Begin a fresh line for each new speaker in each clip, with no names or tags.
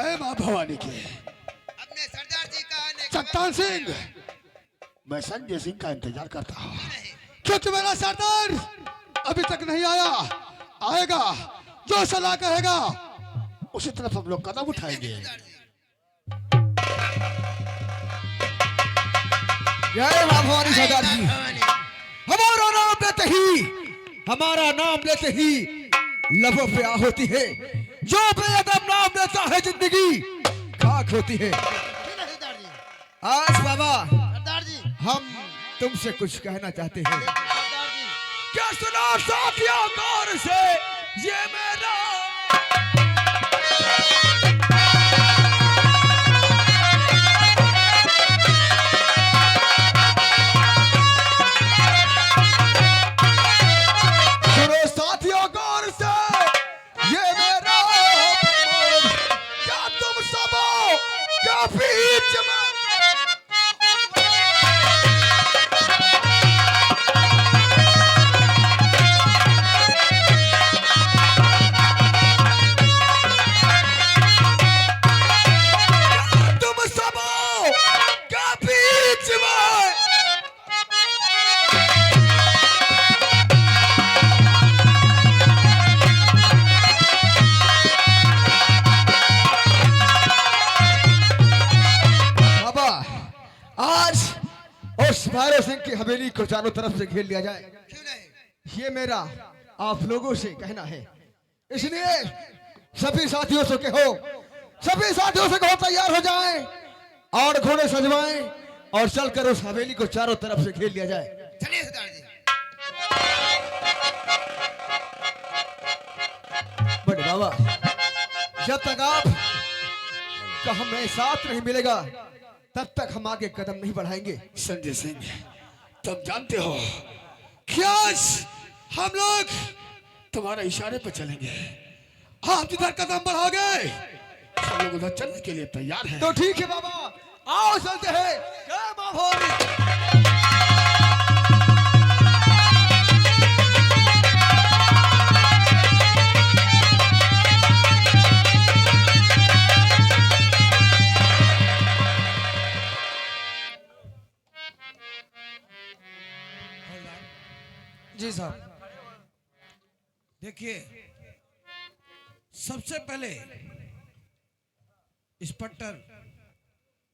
जय मां भवानी की।
अपने सरदार जी का आने का
चट्टान सिंह, मैं संजय सिंह का इंतजार करता हूँ, क्योंकि मेरा सरदार अभी तक नहीं आया। आएगा, जो सलाह कहेगा उसी तरफ हम लोग कदम उठाएंगे।
जय मां भवानी सरदार जी। हमारा नाम लेते ही, हमारा नाम लेते ही लबों पे आ होती है। जो बेअदब नाम लेता है जिंदगी खाक होती है।
सरदार जी,
आज बाबा
सरदार जी,
हम तुमसे कुछ कहना चाहते हैं।
सरदार जी।
क्या सुना साथियों गौर से ये मेरा सुनो साथियों गौर से ये मेरा क्या तुम सब क्या बीच में भैरव सिंह की हवेली को चारों तरफ से घेर लिया जाए।
क्यों नहीं?
ये मेरा आप लोगों से कहना है, इसलिए सभी साथियों से कहो, सभी साथियों से कहो तैयार हो जाएं और घोड़े सजवाएं और चलकर उस हवेली को चारों तरफ से घेर लिया जाए।
चलिए सरदार जी।
बड़े बाबा, जब तक आप का हमें साथ नहीं मिलेगा तब तक हम आगे कदम नहीं बढ़ाएंगे।
संजय सिंह, तुम जानते हो कि आज हम लोग तुम्हारे इशारे पर चलेंगे। आप जिधर कदम बढ़ाओगे हम लोग उधर चलने के लिए तैयार हैं।
तो ठीक है बाबा, आओ चलते हैं। जय मां भवानी।
जी साहब, देखिए सबसे पहले इंस्पेक्टर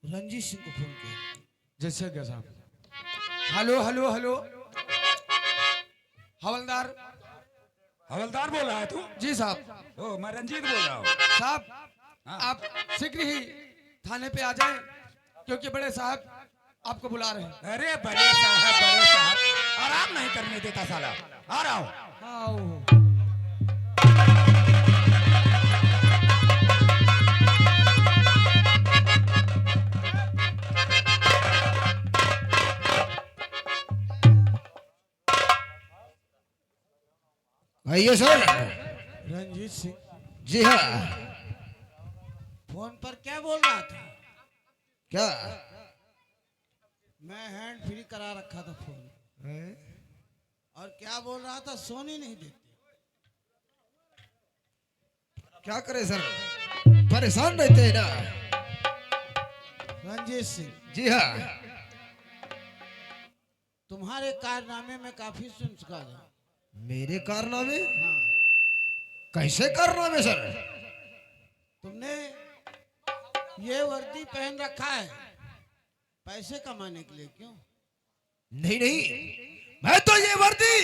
रंजीत सिंह को फोन किया।
जैसे क्या साहब?
हेलो हेलो हेलो, हवलदार।
हवलदार बोल रहा है तू?
जी साहब।
ओ, मैं रंजीत बोल रहा हूँ।
साहब आप शीघ्र ही थाने पे आ जाएं, क्योंकि बड़े साहब आपको बुला रहे हैं।
अरे बड़े साहब आराम नहीं करने देता साला। आ रहा हूँ।
आओ।
आइए सर।
रंजीत सिंह
जी हाँ।
फोन पर क्या बोल रहा था?
क्या?
मैं हैंड फ्री करा रखा था फोन। और क्या बोल रहा था, सोनी नहीं देती।
क्या करे सर, परेशान रहते हैं ना।
रंजीत सिंह,
जी हाँ।
तुम्हारे कारनामे में काफी सुन चुका था।
मेरे कारनामे?
हाँ,
कैसे कारनामे सर?
तुमने ये वर्दी पहन रखा है पैसे कमाने के लिए, क्यों?
नहीं नहीं, मैं तो ये वर्दी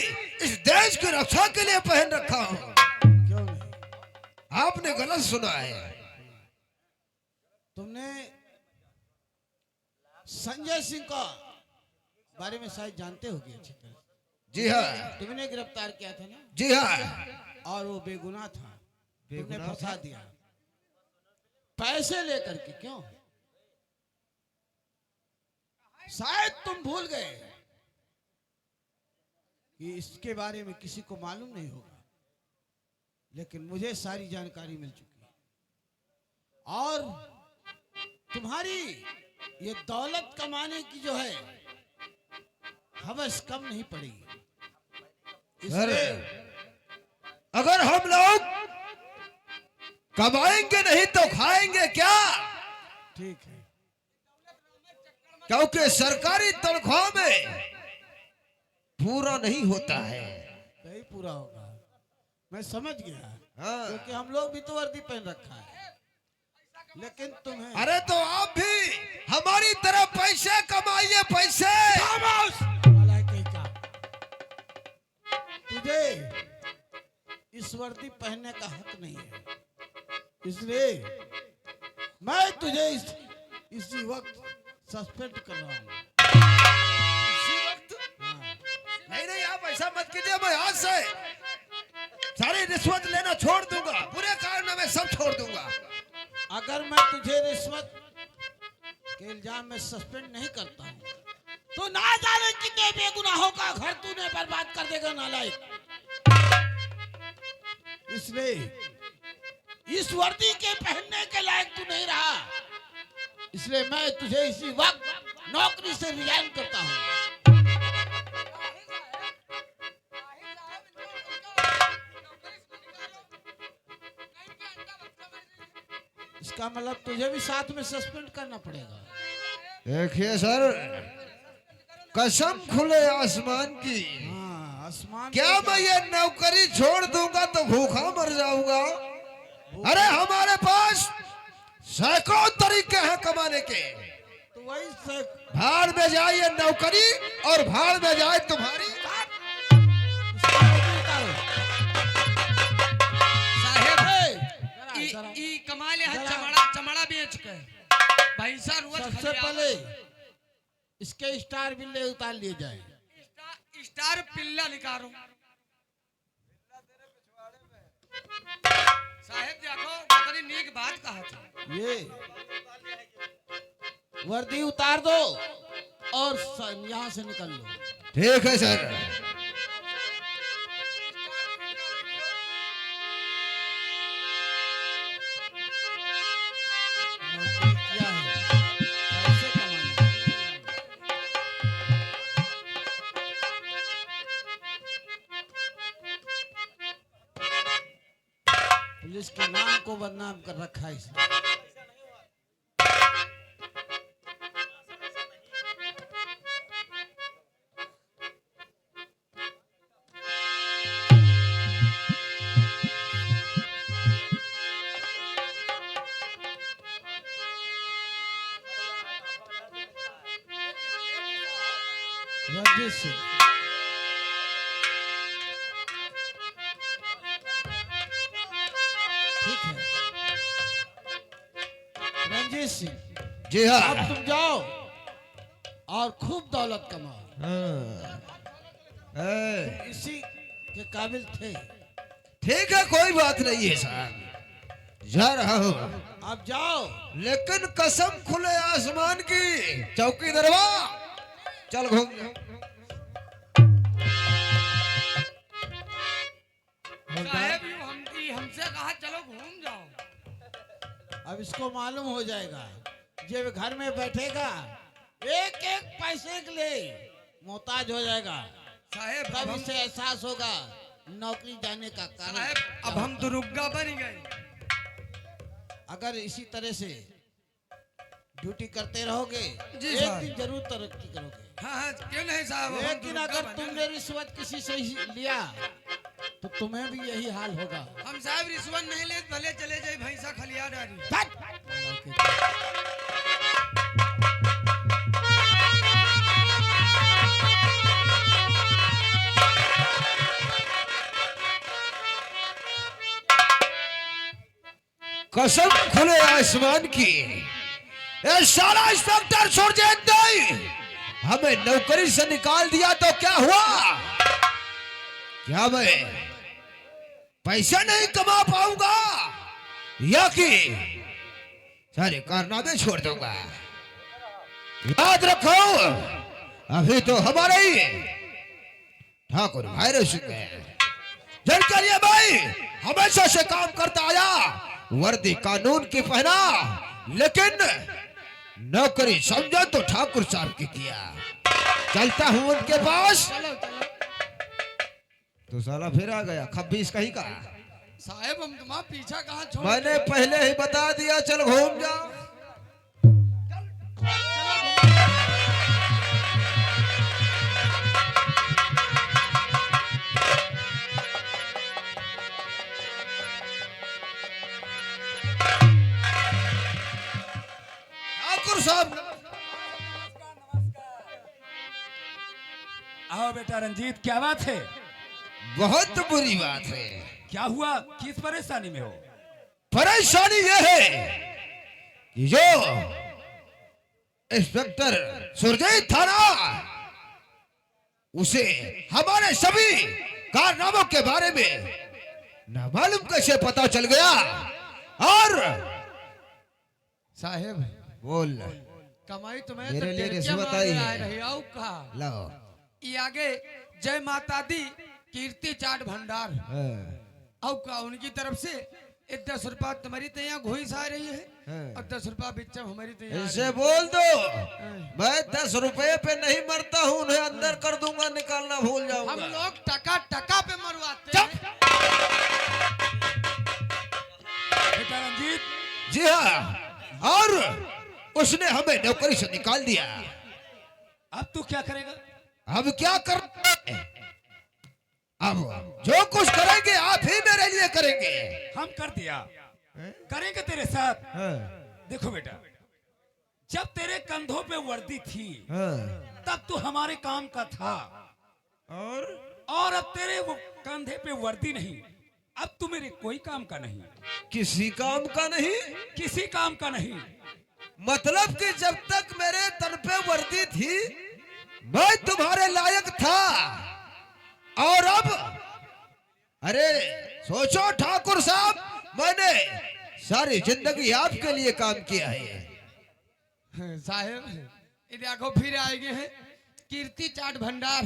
इस देश की रक्षा के लिए पहन रखा हूँ।
क्यों नहीं?
आपने गलत सुना है।
तुमने संजय सिंह का बारे में शायद जानते होगे अच्छी तरह।
जी हाँ।
तुमने गिरफ्तार किया था ना?
जी हाँ।
और वो बेगुनाह था, तुमने
बेगुनाह
फंसा
था?
दिया पैसे लेकर के। क्यों? शायद तुम भूल गए कि इसके बारे में किसी को मालूम नहीं होगा, लेकिन मुझे सारी जानकारी मिल चुकी है। और तुम्हारी ये दौलत कमाने की जो है हवस कम नहीं पड़ेगी।
सर,
इसलिए
अगर हम लोग कमाएंगे नहीं तो खाएंगे क्या?
ठीक है।
क्योंकि सरकारी तनख्वाह में पूरा नहीं होता है।
नहीं पूरा होगा, मैं समझ गया।
हाँ।
क्योंकि हम लोग भी तो वर्दी पहन रखा है, लेकिन तुम्हें
अरे तो आप भी हमारी तरह पैसे कमाइए, पैसे।
भलाई का तुझे इस वर्दी पहनने का हक नहीं है, इसलिए मैं तुझे इसी वक्त सस्पेंड कर रहा हूँ।
इसी वक्त?
हाँ।
नहीं नहीं, आप ऐसा मत कीजिए। मैं आज से सारी रिश्वत लेना छोड़ दूंगा, बुरे कारनामे सब छोड़ दूंगा।
अगर मैं तुझे रिश्वत के इल्जाम में सस्पेंड नहीं करता हूँ तो ना जाने कितने बेगुनाहों का घर तूने बर्बाद कर देगा नालायक। इसलिए इस वर्दी के पहनने के लायक तू नहीं रहा, इसलिए मैं तुझे इसी वक्त नौकरी से रिजाइन करता हूँ। इसका मतलब तुझे भी साथ में सस्पेंड करना पड़ेगा।
देखिए सर, कसम खुले आसमान की,
हाँ, आसमान
क्या मैं ये नौकरी छोड़ दूंगा तो भूखा मर जाऊंगा? अरे हमारे पास सैकड़ों तरीके हैं कमाने के।
तो वही से
भाड़ में जाए ये नौकरी और भाड़ में जाए तुम्हारी।
साहेब ई कमाल है, चमड़ा बेच के भैंसा रोज
सबसे पहले इसके स्टार बिल्ले उतार लिए जाए।
स्टार पिल्ला निकालो साहेब, देखो बड़ी नीक बात कहा था।
ये वर्दी उतार दो और यहाँ से निकल लो।
ठीक है सर।
नौकरी किया है, पैसे कमाने। पुलिस के नाम को बदनाम कर रखा है इसने। रंजीत सिंह, ठीक है। रंजीत सिंह,
जी हाँ।
अब तुम जाओ और खूब दौलत कमाओ।
हाँ।
इसी के काबिल थे।
ठीक है, कोई बात नहीं है साहब, जा रहा हूँ।
अब जाओ।
लेकिन कसम खुले आसमान की, चौकी दरवा चल घूम।
साहेब हमसे कहा चलो घूम जाओ।
अब इसको मालूम हो जाएगा, जब घर में बैठेगा एक एक पैसे के लिए मोहताज हो जाएगा,
साहेब
तब इसे एहसास होगा नौकरी जाने का कारण।
साहेब अब हम दुर्गा बन गए।
अगर इसी तरह से ड्यूटी करते रहोगे
जी
एक
साहब।
दिन जरूर तरक्की करोगे।
हाँ क्यों नहीं साहब, हम
लेकिन
दुर्गा
अगर
बने।
तुमने रिश्वत किसी से ही लिया तो तुम्हें भी यही हाल होगा।
हम साहब रिश्वत नहीं ले, भले चले जाए भैंसा खलिया डाली।
कसम खुले आसमान की, ये सारा इंस्पेक्टर सुरजेत हमें नौकरी से निकाल दिया तो क्या हुआ? क्या मैं पैसा नहीं कमा पाऊंगा या कि सारे कारनामे छोड़ दूंगा? याद रखो, अभी तो हमारे ही ठाकुर भाई सिंह है, जिनके लिए भाई हमेशा से काम करता आया, वर्दी कानून की पहना, लेकिन नौकरी समझो तो ठाकुर साहब की किया। चलता हूं उनके पास। तो साला फिर आ गया, 26 कहीं का।
साहेब हम तुम्हारा पीछा कहाँ छोड़
मैंने पहले ही बता दिया, चल घूम जा। ठाकुर साहब,
आओ बेटा रंजीत, क्या बात है?
बहुत बुरी बात है।
क्या हुआ? किस परेशानी में हो?
परेशानी यह है कि जो इंस्पेक्टर सुरजीत था ना, उसे हमारे सभी कारनामों के बारे में न मालूम कैसे पता चल गया। और
साहेब
बोल,
कमाई तुम्हें
मेरे
तो
लिए
टेरकिया
रिश्वत आई
मांगे
है।
आए रही आओ कहा
लो।
ये आगे जय माता दी कीर्ति चाट भंडार औ का उनकी तरफ से 10 रुपया तुम्हारी तैयार घुस आ रही है और 10 रुपया बिच्चा हमारी तैयार
इसे बोल दो, मैं 10 रुपए पे नहीं मरता हूँ, उन्हें अंदर कर दूंगा, निकालना भूल
हम
जाऊंगा।
लोग टका टका पे मरवाते हैं।
बेटा रंजीत,
जी हाँ, और उसने हमें नौकरी से निकाल दिया।
अब तू क्या करेगा?
अब क्या कर, अब जो कुछ करेंगे आप ही मेरे लिए करेंगे।
हम कर दिया, करेंगे तेरे साथ। देखो बेटा, जब तेरे कंधों पे वर्दी थी तब तू हमारे काम का था, और अब तेरे वो कंधे पे वर्दी नहीं, अब तू मेरे कोई काम का नहीं।
किसी काम का नहीं?
किसी काम का नहीं।
मतलब कि जब तक मेरे तन पे वर्दी थी मैं तुम्हारे लायक था, और अब अरे सोचो ठाकुर साहब, मैंने सारी जिंदगी आपके लिए काम किया है।
साहेब ये देखो फिर आएंगे हैं कीर्ति चाट भंडार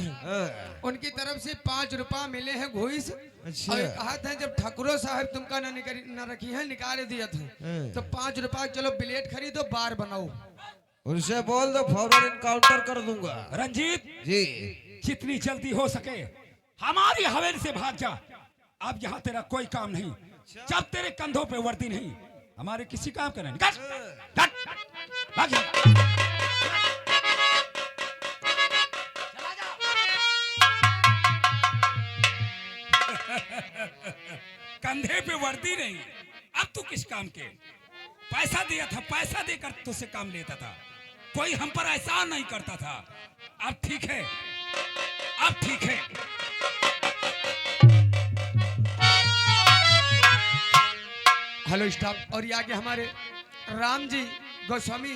उनकी तरफ से 5 रुपया मिले हैं घुस।
अच्छा।
और कहा था जब ठाकुरो साहब तुमका न रखी है निकाल दिया था तो 5 रुपया चलो प्लेट खरीदो बार बनाओ।
उनसे बोल दो फौरन इनकाउंटर कर दूंगा।
रंजीत
जी,
जितनी जल्दी हो सके हमारी हवेली से भाग जा। अब यहाँ तेरा कोई काम नहीं, जब तेरे कंधों पे वर्दी नहीं, हमारे किसी काम का नहीं। भाग जा। कंधे पे वर्दी नहीं, अब तू किस काम के? पैसा दिया था, पैसा देकर तुझसे काम लेता था, कोई हम पर एहसान नहीं करता था। अब ठीक है, अब ठीक है।
Hello staff. और ये आगे हमारे राम जी गोस्वामी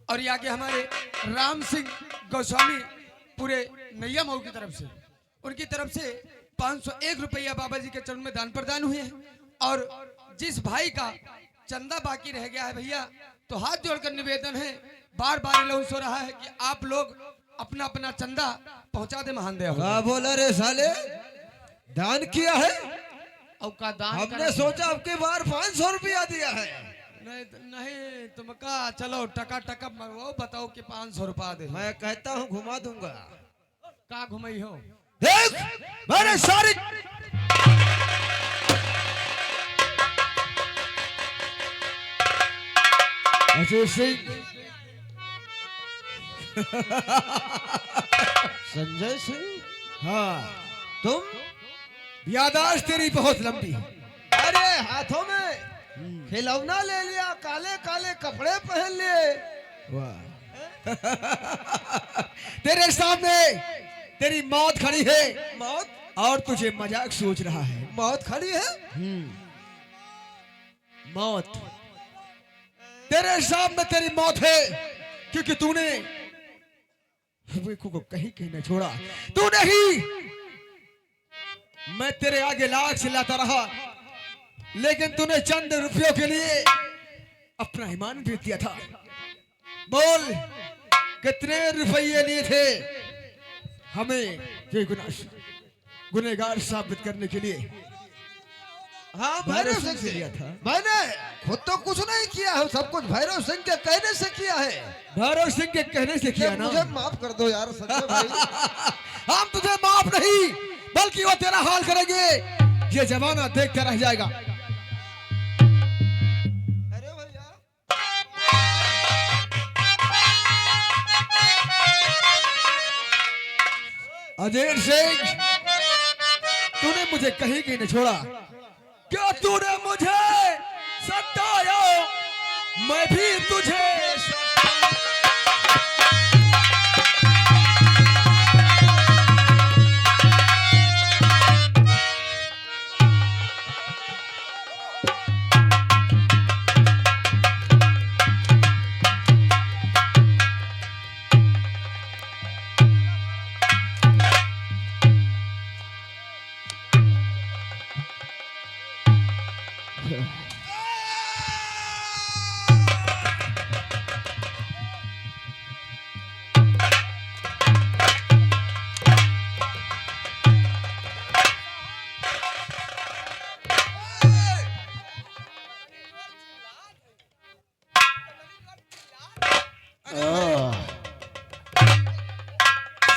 और ये आगे हमारे राम सिंह गोस्वामी पूरे नैया मऊ की तरफ से, उनकी तरफ से 501 रुपया बाबा जी के चरण में दान प्रदान हुए हैं। और जिस भाई का चंदा बाकी रह गया है भैया, तो हाथ जोड़कर निवेदन है, बार बार लोग सो रहा है कि आप लोग अपना अपना चंदा पहुंचा दे महान देव।
क्या बोला रे साले, दान किया है?
और का दान
हमने सोचा आपके बार 500 रुपया दिया है।
नहीं नहीं तुमका चलो टका टका वो बताओ कि 500 रुपया दे।
मैं कहता हूँ घुमा दूंगा।
का घुमाई हो?
देख मैंने सारी अजय सिंह, संजय सिंह, हाँ तुम यादाश्त तेरी बहुत लंबी है। अरे हाथों में खिलौना ले लिया, काले काले कपड़े पहन लिए, वाह। तेरे सामने तेरी मौत खड़ी है। मौत? और तुझे मजाक सोच रहा है। मौत खड़ी है? मौत तेरे सामने तेरी मौत है, क्योंकि तूने को कहीं कहीं न छोड़ा। तू नहीं, मैं तेरे आगे लाख चिल्लाता रहा, लेकिन तूने चंद रुपयों के लिए अपना ईमान बेच दिया था। बोल कितने रुपये लिए थे हमें ये गुनहगार साबित करने के लिए?
हाँ
भैरव सिंह से लिया था। मैंने खुद तो कुछ नहीं किया है, सब कुछ भैरव सिंह के कहने से किया है।
भैरव सिंह के कहने से किया ना।
मुझे माफ कर दो यार संजय भाई।
हम तुझे माफ नहीं बल्कि वो तेरा हाल करेंगे, ये जमाना देखता रह जाएगा।
अरे भैया
अजय सिंह, तूने मुझे कहीं की नहीं छोड़ा। क्या तूने मुझे सताया, मैं भी तुझे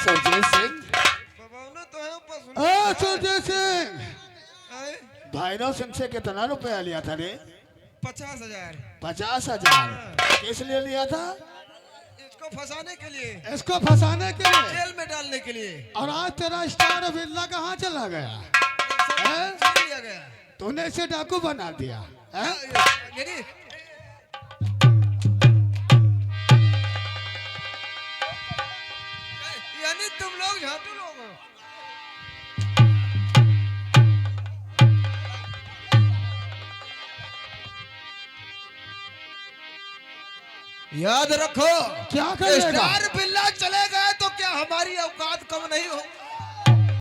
संजय सिंह,
तो है ऊपर सुन।
संजय सिंह,
आए,
भैरव सिंह से कितना रुपया लिया था रे?
50,000
50,000। किस लिए लिया था?
इसको फंसाने के लिए,
इसको फंसाने के लिए।
जेल में डालने के लिए।
और आज तेरा स्टार बिल्ला कहाँ चला गया? हैं?
छीन लिया गया।
तूने इसे डाकू बना दिया हैं?
यानी यानी तुम लोग झाटू लोग हो।
याद रखो,
क्या कर लेगा?
स्टार बिल्ला चले गए तो क्या हमारी औकात कम नहीं होगी?